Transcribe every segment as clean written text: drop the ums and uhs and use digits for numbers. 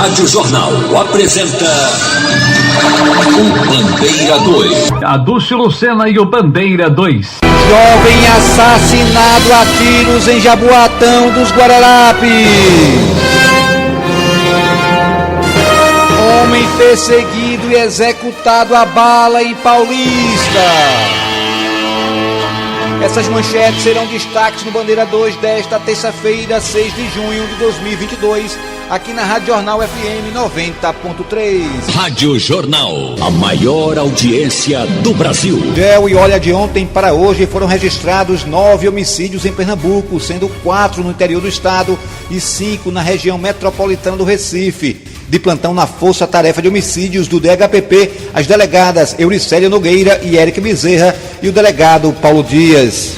Rádio Jornal apresenta o Bandeira 2. A Dulce Lucena e o Bandeira 2. Jovem assassinado a tiros em Jaboatão dos Guararapes. Homem perseguido e executado a bala em Paulista. Essas manchetes serão destaques no Bandeira 2 desta terça-feira, 6 de junho de 2022, aqui na Rádio Jornal FM 90.3. Rádio Jornal, a maior audiência do Brasil. E olha, de ontem para hoje foram registrados 9 homicídios em Pernambuco, sendo 4 no interior do estado e 5 na região metropolitana do Recife. De plantão na Força Tarefa de Homicídios do DHPP, as delegadas Euricélia Nogueira e Érica Bezerra e o delegado Paulo Dias.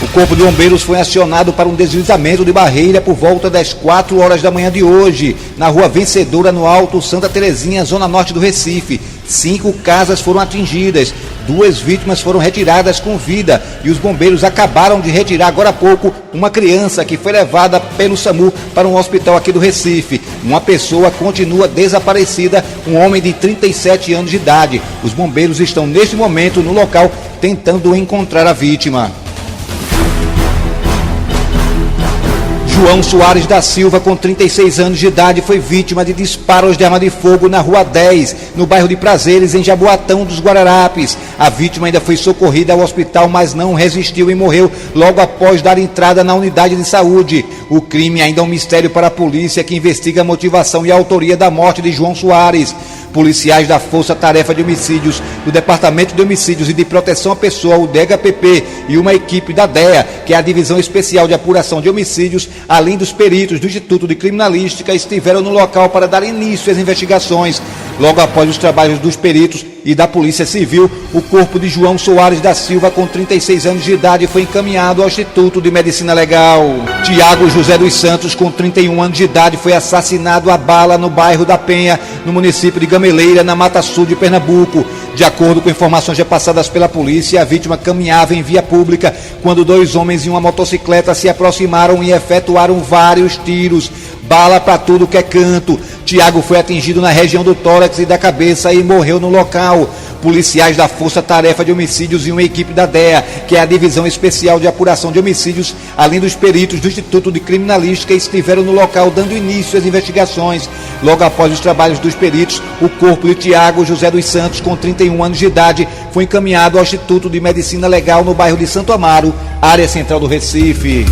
O Corpo de Bombeiros foi acionado para um deslizamento de barreira por volta das 4 horas da manhã de hoje, na Rua Vencedora, no Alto Santa Terezinha, zona norte do Recife. 5 casas foram atingidas, 2 vítimas foram retiradas com vida e os bombeiros acabaram de retirar agora há pouco uma criança que foi levada pelo SAMU para um hospital aqui do Recife. Uma pessoa continua desaparecida, um homem de 37 anos de idade. Os bombeiros estão neste momento no local tentando encontrar a vítima. João Soares da Silva, com 36 anos de idade, foi vítima de disparos de arma de fogo na Rua 10, no bairro de Prazeres, em Jaboatão dos Guararapes. A vítima ainda foi socorrida ao hospital, mas não resistiu e morreu logo após dar entrada na unidade de saúde. O crime ainda é um mistério para a polícia, que investiga a motivação e a autoria da morte de João Soares. Policiais da Força Tarefa de Homicídios, do Departamento de Homicídios e de Proteção à Pessoa, o DHPP, e uma equipe da DEA, que é a Divisão Especial de Apuração de Homicídios, além dos peritos do Instituto de Criminalística, estiveram no local para dar início às investigações. Logo após os trabalhos dos peritos e da Polícia Civil, o corpo de João Soares da Silva, com 36 anos de idade, foi encaminhado ao Instituto de Medicina Legal. Tiago José dos Santos, com 31 anos de idade, foi assassinado a bala no bairro da Penha, no município de Gameleira, na Mata Sul de Pernambuco. De acordo com informações repassadas pela polícia, a vítima caminhava em via pública quando 2 homens em uma motocicleta se aproximaram e efetuaram vários tiros. Bala para tudo que é canto. Tiago foi atingido na região do tórax e da cabeça e morreu no local. Policiais da Força Tarefa de Homicídios e uma equipe da DEA, que é a Divisão Especial de Apuração de Homicídios, além dos peritos do Instituto de Criminalística, estiveram no local dando início às investigações. Logo após os trabalhos dos peritos, o corpo de Tiago José dos Santos, com 31 anos de idade, foi encaminhado ao Instituto de Medicina Legal no bairro de Santo Amaro, área central do Recife.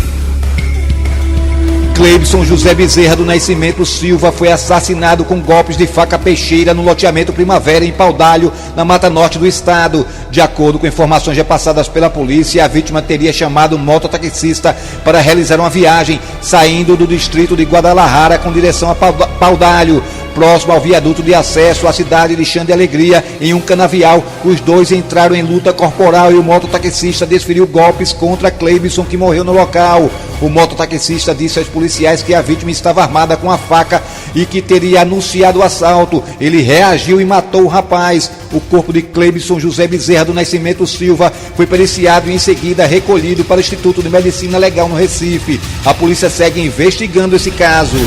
Cleibson José Bezerra do Nascimento Silva foi assassinado com golpes de faca peixeira no loteamento Primavera, em Paudalho, na Mata Norte do estado. De acordo com informações repassadas pela polícia, a vítima teria chamado um mototaxista para realizar uma viagem, saindo do distrito de Guadalajara com direção a Paudalho. Próximo ao viaduto de acesso à cidade de Xande Alegria, em um canavial, os dois entraram em luta corporal e o mototaxista desferiu golpes contra Cleibson, que morreu no local. O mototaxista disse aos policiais que a vítima estava armada com a faca e que teria anunciado o assalto. Ele reagiu e matou o rapaz. O corpo de Cleibson José Bezerra do Nascimento Silva foi periciado e em seguida recolhido para o Instituto de Medicina Legal no Recife. A polícia segue investigando esse caso.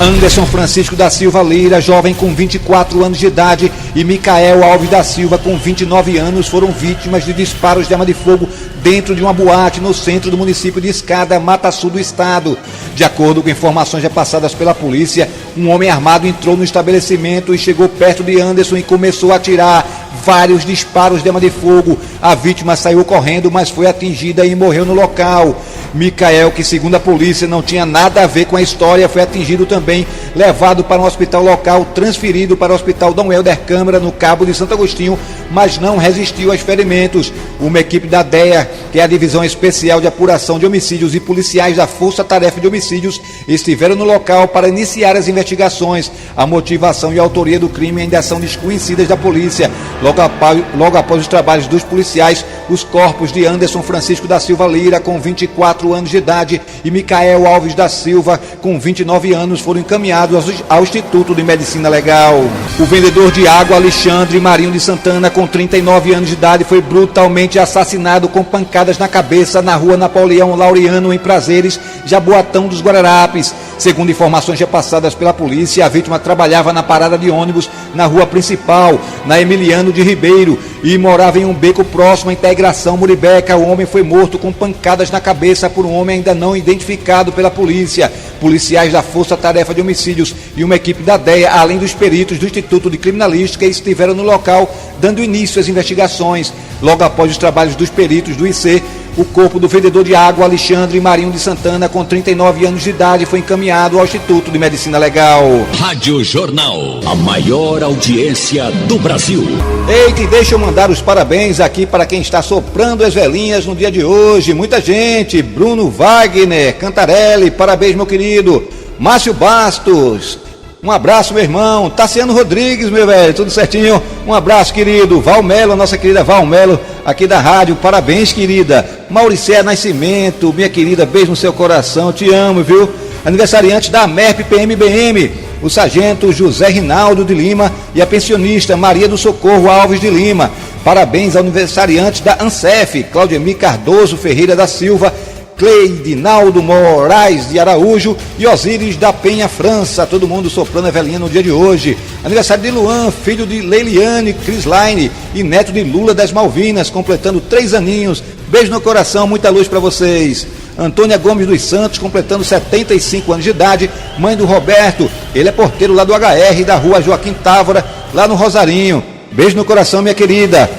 Anderson Francisco da Silva Lira, jovem com 24 anos de idade, e Micael Alves da Silva, com 29 anos, foram vítimas de disparos de arma de fogo dentro de uma boate no centro do município de Escada, Mata Sul do estado. De acordo com informações repassadas pela polícia, um homem armado entrou no estabelecimento e chegou perto de Anderson e começou a atirar vários disparos de arma de fogo. A vítima saiu correndo, mas foi atingida e morreu no local. Micael, que segundo a polícia não tinha nada a ver com a história, foi atingido também, levado para um hospital local, transferido para o Hospital Dom Helder Câmara, no Cabo de Santo Agostinho, mas não resistiu aos ferimentos. Uma equipe da DEA, que é a Divisão Especial de Apuração de Homicídios, e policiais da Força Tarefa de Homicídios estiveram no local para iniciar as investigações. A motivação e a autoria do crime ainda são desconhecidas da polícia. Logo após os trabalhos dos policiais, os corpos de Anderson Francisco da Silva Lira, com 24 24 anos de idade, e Micael Alves da Silva, com 29 anos, foram encaminhados ao Instituto de Medicina Legal. O vendedor de água Alexandre Marinho de Santana, com 39 anos de idade, foi brutalmente assassinado com pancadas na cabeça na rua Napoleão Laureano, em Prazeres, Jaboatão dos Guararapes. Segundo informações repassadas pela polícia, a vítima trabalhava na parada de ônibus na rua principal, na Emiliano de Ribeiro, e morava em um beco próximo à Integração Muribeca. O homem foi morto com pancadas na cabeça por um homem ainda não identificado pela polícia. Policiais da Força Tarefa de Homicídios e uma equipe da DEA, além dos peritos do Instituto de Criminalística, estiveram no local dando início às investigações. Logo após os trabalhos dos peritos do IC, o corpo do vendedor de água Alexandre Marinho de Santana, com 39 anos de idade, foi encaminhado ao Instituto de Medicina Legal. Rádio Jornal, a maior audiência do Brasil. Eita, e deixa eu mandar os parabéns aqui para quem está soprando as velhinhas no dia de hoje. Muita gente. Bruno Wagner Cantarelli, parabéns, meu querido. Márcio Bastos, um abraço, meu irmão. Tassiano Rodrigues, meu velho, tudo certinho? Um abraço, querido. Valmelo, nossa querida Valmelo, aqui da rádio, parabéns, querida. Mauricéia Nascimento, minha querida, beijo no seu coração, te amo, viu? Aniversariante da MERP PMBM, o sargento José Rinaldo de Lima e a pensionista Maria do Socorro Alves de Lima. Parabéns ao aniversariante da ANSEF, Claudemir Cardoso Ferreira da Silva, Cleidinaldo Moraes de Araújo e Osíris da Penha França. Todo mundo soprando a velhinha no dia de hoje. Aniversário de Luan, filho de Leiliane Crislaine e neto de Lula das Malvinas, completando 3 aninhos. Beijo no coração, muita luz para vocês. Antônia Gomes dos Santos, completando 75 anos de idade, mãe do Roberto. Ele é porteiro lá do HR, da rua Joaquim Távora, lá no Rosarinho. Beijo no coração, minha querida.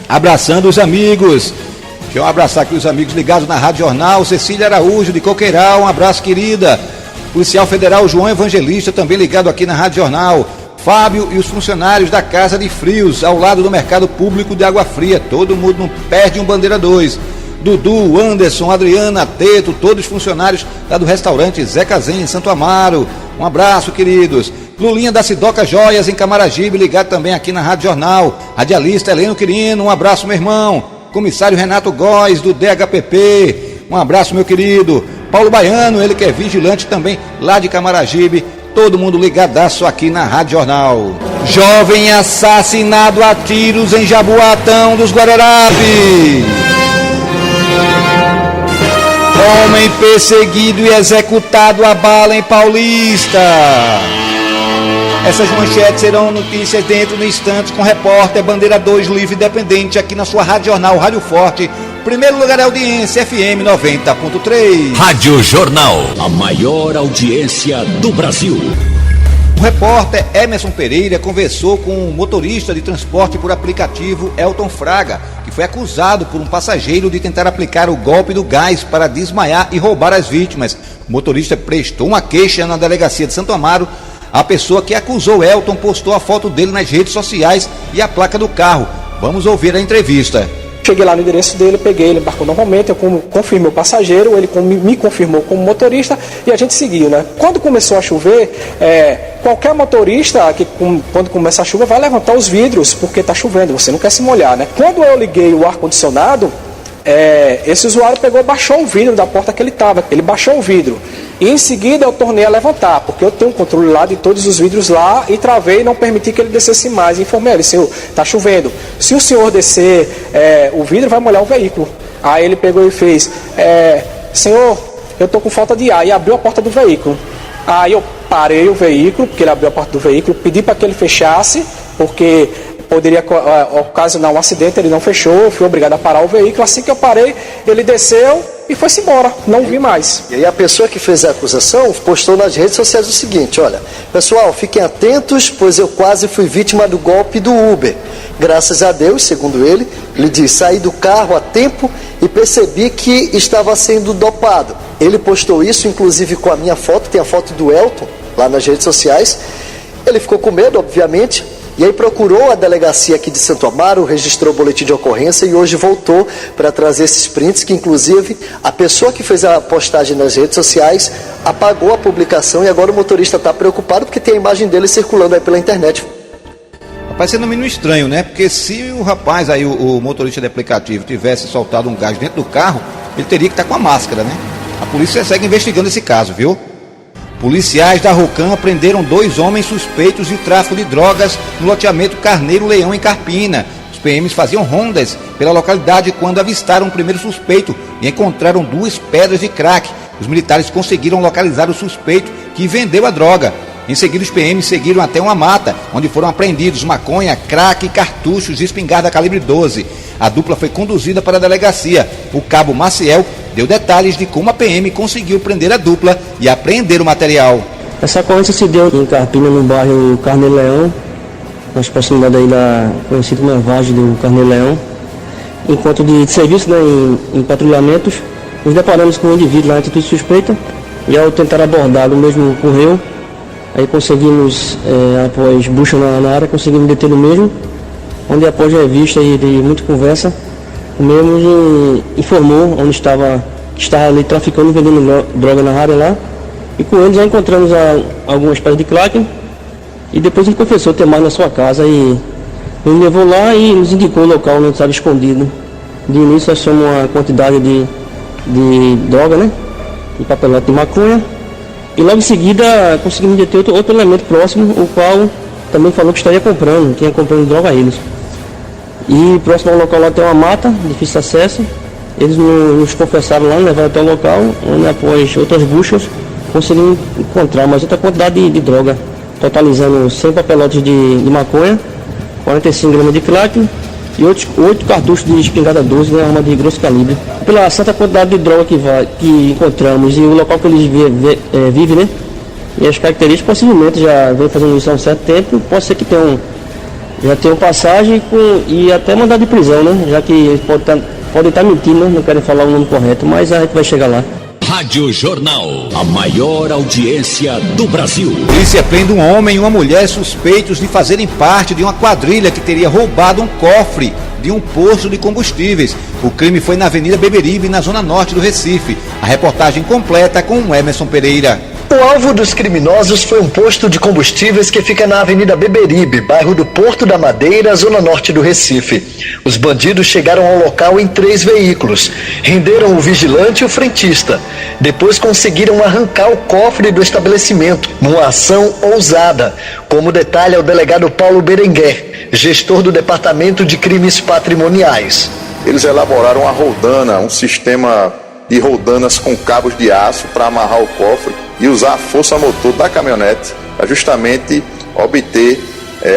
Abraçando os amigos. Deixa eu abraçar aqui os amigos ligados na Rádio Jornal. Cecília Araújo, de Coqueiral, um abraço, querida. Policial Federal João Evangelista, também ligado aqui na Rádio Jornal. Fábio e os funcionários da Casa de Frios, ao lado do Mercado Público de Água Fria. Todo mundo não perde um Bandeira 2. Dudu, Anderson, Adriana, Teto, todos os funcionários lá do restaurante Zé Casenha, em Santo Amaro. Um abraço, queridos. Lulinha da Sidoca Joias, em Camaragibe, ligado também aqui na Rádio Jornal. Radialista Heleno Quirino, um abraço, meu irmão. Comissário Renato Góes, do DHPP, um abraço, meu querido. Paulo Baiano, ele que é vigilante também lá de Camaragibe. Todo mundo ligadaço aqui na Rádio Jornal. Jovem assassinado a tiros em Jaboatão dos Guararapes. Homem perseguido e executado a bala em Paulista. Essas manchetes serão notícias dentro de instantes com o repórter Bandeira 2 Livre Independente aqui na sua Rádio Jornal, Rádio Forte. Primeiro lugar é audiência, FM 90.3. Rádio Jornal, a maior audiência do Brasil. O repórter Emerson Pereira conversou com o motorista de transporte por aplicativo Elton Fraga, que foi acusado por um passageiro de tentar aplicar o golpe do gás para desmaiar e roubar as vítimas. O motorista prestou uma queixa na delegacia de Santo Amaro. A pessoa que acusou Elton postou a foto dele nas redes sociais e a placa do carro. Vamos ouvir a entrevista. Cheguei lá no endereço dele, peguei, ele embarcou normalmente, eu confirmei o passageiro, ele me confirmou como motorista e a gente seguiu, né? Quando começou a chover, qualquer motorista, quando começa a chuva, vai levantar os vidros, porque está chovendo, você não quer se molhar, né? Quando eu liguei o ar-condicionado, esse usuário baixou o vidro da porta que ele estava, ele baixou o vidro. E em seguida eu tornei a levantar, porque eu tenho um controle lá de todos os vidros lá e travei e não permiti que ele descesse mais. Informei ele, senhor, está chovendo. Se o senhor descer o vidro, vai molhar o veículo. Aí ele pegou e fez, senhor, eu estou com falta de ar, e abriu a porta do veículo. Aí eu parei o veículo, porque ele abriu a porta do veículo, pedi para que ele fechasse, porque poderia ocasionar um acidente, ele não fechou, eu fui obrigado a parar o veículo. Assim que eu parei, ele desceu e foi-se embora, não vi mais. E aí a pessoa que fez a acusação postou nas redes sociais o seguinte: olha, pessoal, fiquem atentos, pois eu quase fui vítima do golpe do Uber. Graças a Deus, segundo ele diz, saí do carro a tempo e percebi que estava sendo dopado. Ele postou isso, inclusive com a minha foto, tem a foto do Elton lá nas redes sociais. Ele ficou com medo, obviamente, e aí procurou a delegacia aqui de Santo Amaro, registrou o boletim de ocorrência e hoje voltou para trazer esses prints, que inclusive a pessoa que fez a postagem nas redes sociais apagou a publicação e agora o motorista está preocupado porque tem a imagem dele circulando aí pela internet. Rapaz, isso é no mínimo estranho, né? Porque se o rapaz aí, o motorista de aplicativo, tivesse soltado um gás dentro do carro, ele teria que estar com a máscara, né? A polícia segue investigando esse caso, viu? Policiais da Rocan prenderam 2 homens suspeitos de tráfico de drogas no loteamento Carneiro Leão, em Carpina. Os PMs faziam rondas pela localidade quando avistaram o primeiro suspeito e encontraram 2 pedras de crack. Os militares conseguiram localizar o suspeito que vendeu a droga. Em seguida, os PMs seguiram até uma mata, onde foram apreendidos maconha, crack e cartuchos de espingarda calibre 12. A dupla foi conduzida para a delegacia. O cabo Maciel deu detalhes de como a PM conseguiu prender a dupla e apreender o material. Essa ocorrência se deu em Carpina, no bairro Carneiro Leão, nas proximidades aí da conhecida como Vargem do Carneiro Leão. Enquanto de serviço, né, em patrulhamentos, nos deparamos com um indivíduo lá em atitude suspeita e ao tentar abordar o mesmo correu. Aí conseguimos, após bucha na área, conseguimos deter o mesmo, onde após revista e de muita conversa, o mesmo informou onde estava ali traficando e vendendo droga na área lá. E com ele já encontramos algumas pedras de crack e depois ele confessou ter mais na sua casa e ele levou lá e nos indicou o local onde estava escondido. De início achamos uma quantidade de droga, né? De papelote de maconha. E logo em seguida conseguimos deter outro elemento próximo, o qual também falou que estaria comprando droga a eles. E próximo ao local lá tem uma mata, difícil acesso. Eles nos confessaram lá, levaram até o local, onde após outras buscas conseguimos encontrar mais outra quantidade de droga, totalizando 100 papelotes de maconha, 45 gramas de crack e 8 cartuchos de espingarda 12, né, arma de grosso calibre. Pela certa quantidade de droga que encontramos e o local que eles vivem, né, e as características, possivelmente já vem fazendo isso há um certo tempo, pode ser que já tenham passagem e até mandado de prisão, né, já que eles podem estar mentindo, né, não querem falar o nome correto, mas a gente vai chegar lá. Rádio Jornal, a maior audiência do Brasil. Polícia prende um homem e uma mulher suspeitos de fazerem parte de uma quadrilha que teria roubado um cofre de um posto de combustíveis. O crime foi na Avenida Beberibe, na zona norte do Recife. A reportagem completa com o Emerson Pereira. O alvo dos criminosos foi um posto de combustíveis que fica na Avenida Beberibe, bairro do Porto da Madeira, zona norte do Recife. Os bandidos chegaram ao local em 3 veículos, renderam o vigilante e o frentista. Depois conseguiram arrancar o cofre do estabelecimento, numa ação ousada, como detalha o delegado Paulo Berenguer, gestor do Departamento de Crimes Patrimoniais. Eles elaboraram a roldana, um sistema de roldanas com cabos de aço para amarrar o cofre e usar a força motor da caminhonete para justamente obter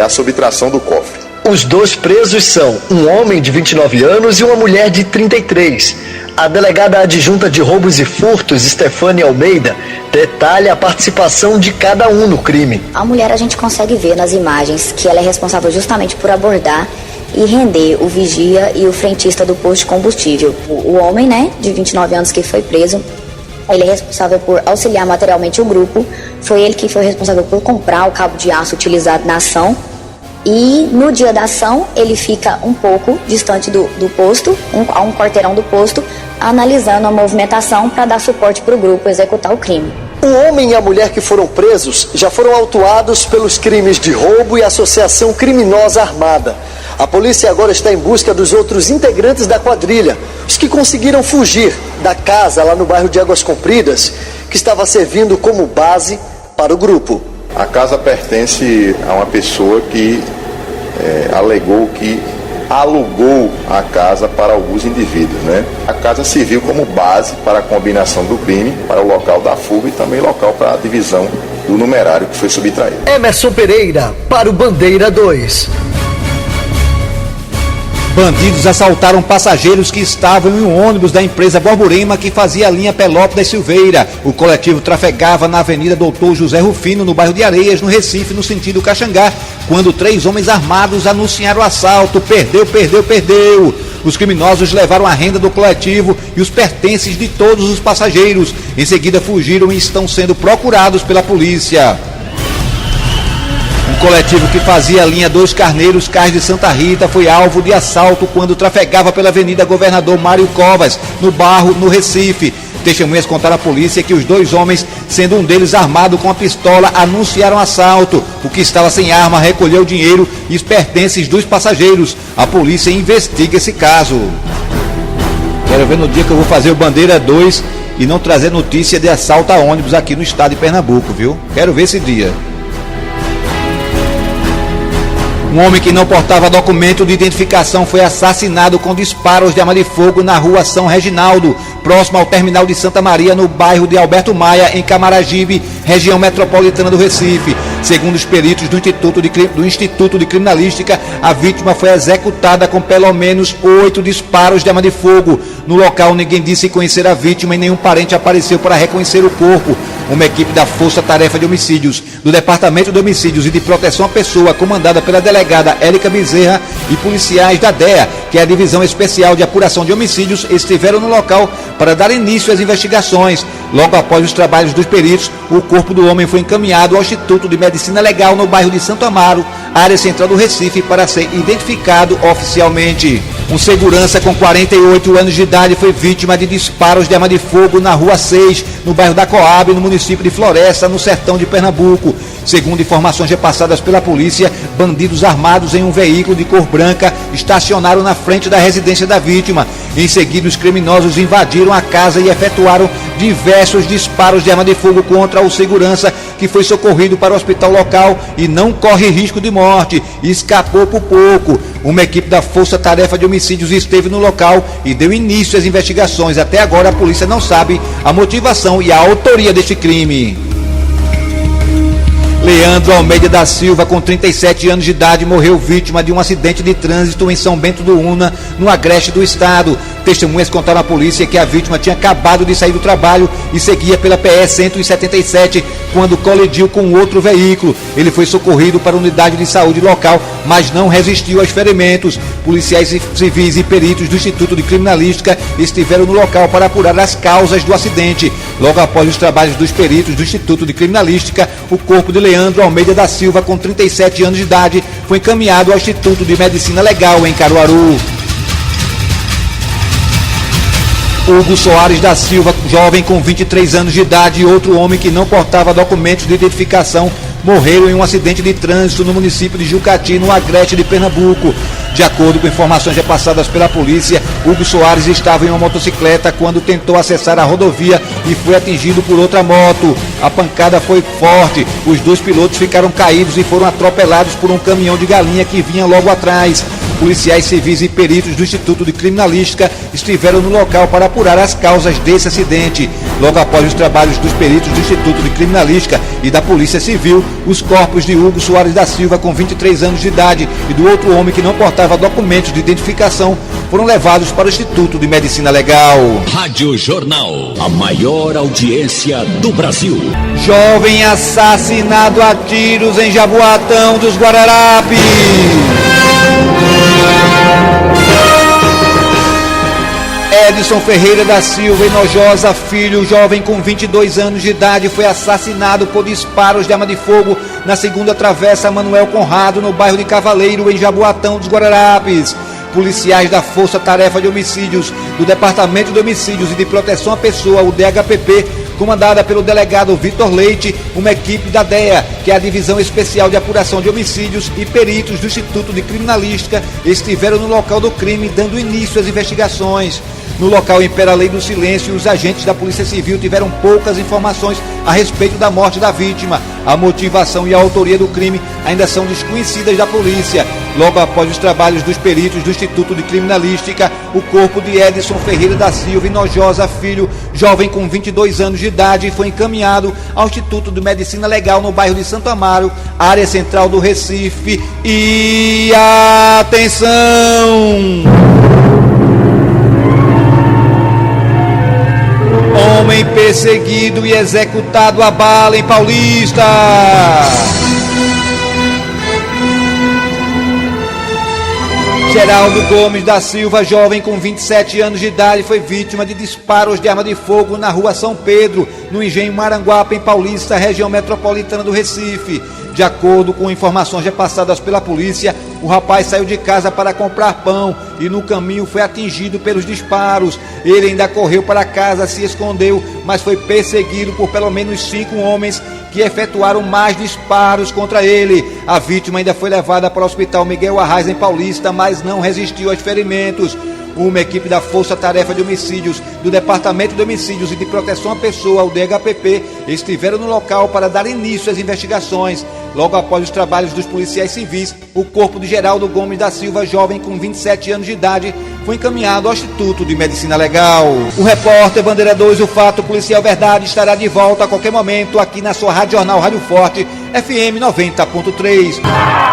a subtração do cofre. Os 2 presos são um homem de 29 anos e uma mulher de 33. A delegada adjunta de roubos e furtos, Stefânia Almeida, detalha a participação de cada um no crime. A mulher a gente consegue ver nas imagens que ela é responsável justamente por abordar e render o vigia e o frentista do posto de combustível. O homem, né, de 29 anos que foi preso, ele é responsável por auxiliar materialmente o grupo, foi ele que foi responsável por comprar o cabo de aço utilizado na ação e no dia da ação ele fica um pouco distante do posto, a um quarteirão do posto, analisando a movimentação para dar suporte para o grupo executar o crime. O homem e a mulher que foram presos já foram autuados pelos crimes de roubo e associação criminosa armada. A polícia agora está em busca dos outros integrantes da quadrilha, os que conseguiram fugir da casa lá no bairro de Águas Compridas, que estava servindo como base para o grupo. A casa pertence a uma pessoa que alegou que alugou a casa para alguns indivíduos, né? A casa serviu como base para a combinação do crime, para o local da fuga e também local para a divisão do numerário que foi subtraído. Emerson Pereira, para o Bandeira 2. Bandidos assaltaram passageiros que estavam em um ônibus da empresa Borborema que fazia a linha Pelópolis Silveira. O coletivo trafegava na Avenida Doutor José Rufino, no bairro de Areias, no Recife, no sentido Caxangá, quando 3 homens armados anunciaram o assalto. Perdeu. Os criminosos levaram a renda do coletivo e os pertences de todos os passageiros. Em seguida fugiram e estão sendo procurados pela polícia. Um coletivo que fazia a linha 2 Carneiros, Cais de Santa Rita, foi alvo de assalto quando trafegava pela Avenida Governador Mário Covas, no Barro, no Recife. Testemunhas contaram à polícia que os 2 homens, sendo um deles armado com a pistola, anunciaram assalto. O que estava sem arma recolheu o dinheiro e os pertences dos passageiros. A polícia investiga esse caso. Quero ver no dia que eu vou fazer o Bandeira 2 e não trazer notícia de assalto a ônibus aqui no estado de Pernambuco, viu? Quero ver esse dia. Um homem que não portava documento de identificação foi assassinado com disparos de arma de fogo na rua São Reginaldo, próximo ao terminal de Santa Maria, no bairro de Alberto Maia, em Camaragibe, região metropolitana do Recife. Segundo os peritos do Instituto de Criminalística, a vítima foi executada com pelo menos 8 disparos de arma de fogo. No local, ninguém disse conhecer a vítima e nenhum parente apareceu para reconhecer o corpo. Uma equipe da Força Tarefa de Homicídios, do Departamento de Homicídios e de Proteção à Pessoa, comandada pela delegada Érica Bezerra, e policiais da DEA, que é a Divisão Especial de Apuração de Homicídios, estiveram no local para dar início às investigações. Logo após os trabalhos dos peritos, o corpo do homem foi encaminhado ao Instituto de Medicina Legal no bairro de Santo Amaro, área central do Recife, para ser identificado oficialmente. Um segurança com 48 anos de idade foi vítima de disparos de arma de fogo na Rua 6, no bairro da Coab, no município de Floresta, no sertão de Pernambuco. Segundo informações repassadas pela polícia, bandidos armados em um veículo de cor branca estacionaram na frente da residência da vítima. Em seguida, os criminosos invadiram a casa e efetuaram diversos disparos de arma de fogo contra o segurança, que foi socorrido para o hospital local e não corre risco de morte. Escapou por pouco. Uma equipe da Força Tarefa de Homicídios esteve no local e deu início às investigações. Até agora, a polícia não sabe a motivação e a autoria deste crime. Leandro Almeida da Silva, com 37 anos de idade, morreu vítima de um acidente de trânsito em São Bento do Una, no agreste do estado. Testemunhas contaram à polícia que a vítima tinha acabado de sair do trabalho e seguia pela PE 177 quando colidiu com outro veículo. Ele foi socorrido para a unidade de saúde local, mas não resistiu aos ferimentos. Policiais civis e peritos do Instituto de Criminalística estiveram no local para apurar as causas do acidente. Logo após os trabalhos dos peritos do Instituto de Criminalística, o corpo de Leandro Almeida da Silva, com 37 anos de idade, foi encaminhado ao Instituto de Medicina Legal, em Caruaru. Hugo Soares da Silva, jovem com 23 anos de idade, e outro homem que não portava documentos de identificação, morreram em um acidente de trânsito no município de Jucati, no agreste de Pernambuco. De acordo com informações repassadas pela polícia, Hugo Soares estava em uma motocicleta quando tentou acessar a rodovia e foi atingido por outra moto. A pancada foi forte, os dois pilotos ficaram caídos e foram atropelados por um caminhão de galinha que vinha logo atrás. Policiais civis e peritos do Instituto de Criminalística estiveram no local para apurar as causas desse acidente. Logo após os trabalhos dos peritos do Instituto de Criminalística e da Polícia Civil, os corpos de Hugo Soares da Silva, com 23 anos de idade, e do outro homem que não portava documentos de identificação, foram levados para o Instituto de Medicina Legal. Rádio Jornal, a maior audiência do Brasil. Jovem assassinado a tiros em Jaboatão dos Guararapes. Edson Ferreira da Silva Enojosa Filho, jovem com 22 anos de idade, foi assassinado por disparos de arma de fogo na segunda travessa Manuel Conrado, no bairro de Cavaleiro, em Jaboatão dos Guararapes. Policiais da Força Tarefa de Homicídios, do Departamento de Homicídios e de Proteção à Pessoa, o DHPP, comandada pelo delegado Vitor Leite, uma equipe da DEA, que é a Divisão Especial de Apuração de Homicídios, e peritos do Instituto de Criminalística estiveram no local do crime, dando início às investigações. No local impera a lei do silêncio e os agentes da Polícia Civil tiveram poucas informações a respeito da morte da vítima. A motivação e a autoria do crime ainda são desconhecidas da polícia. Logo após os trabalhos dos peritos do Instituto de Criminalística, o corpo de Edson Ferreira da Silva Enojosa Filho, jovem com 22 anos de idade, foi encaminhado ao Instituto de Medicina Legal no bairro de Santo Amaro, área central do Recife. E atenção! Homem perseguido e executado a bala em Paulista. Geraldo Gomes da Silva, jovem com 27 anos de idade, foi vítima de disparos de arma de fogo na rua São Pedro, no Engenho Maranguape, em Paulista, região metropolitana do Recife. De acordo com informações repassadas pela polícia, o rapaz saiu de casa para comprar pão e no caminho foi atingido pelos disparos. Ele ainda correu para casa, se escondeu, mas foi perseguido por pelo menos 5 homens que efetuaram mais disparos contra ele. A vítima ainda foi levada para o Hospital Miguel Arraes, em Paulista, mas não resistiu aos ferimentos. Uma equipe da Força Tarefa de Homicídios do Departamento de Homicídios e de Proteção à Pessoa, o DHPP, estiveram no local para dar início às investigações. Logo após os trabalhos dos policiais civis, o corpo de Geraldo Gomes da Silva, jovem com 27 anos de idade, foi encaminhado ao Instituto de Medicina Legal. O repórter Bandeira 2, o Fato Policial Verdade, estará de volta a qualquer momento aqui na sua Rádio Jornal Rádio Forte, FM 90.3.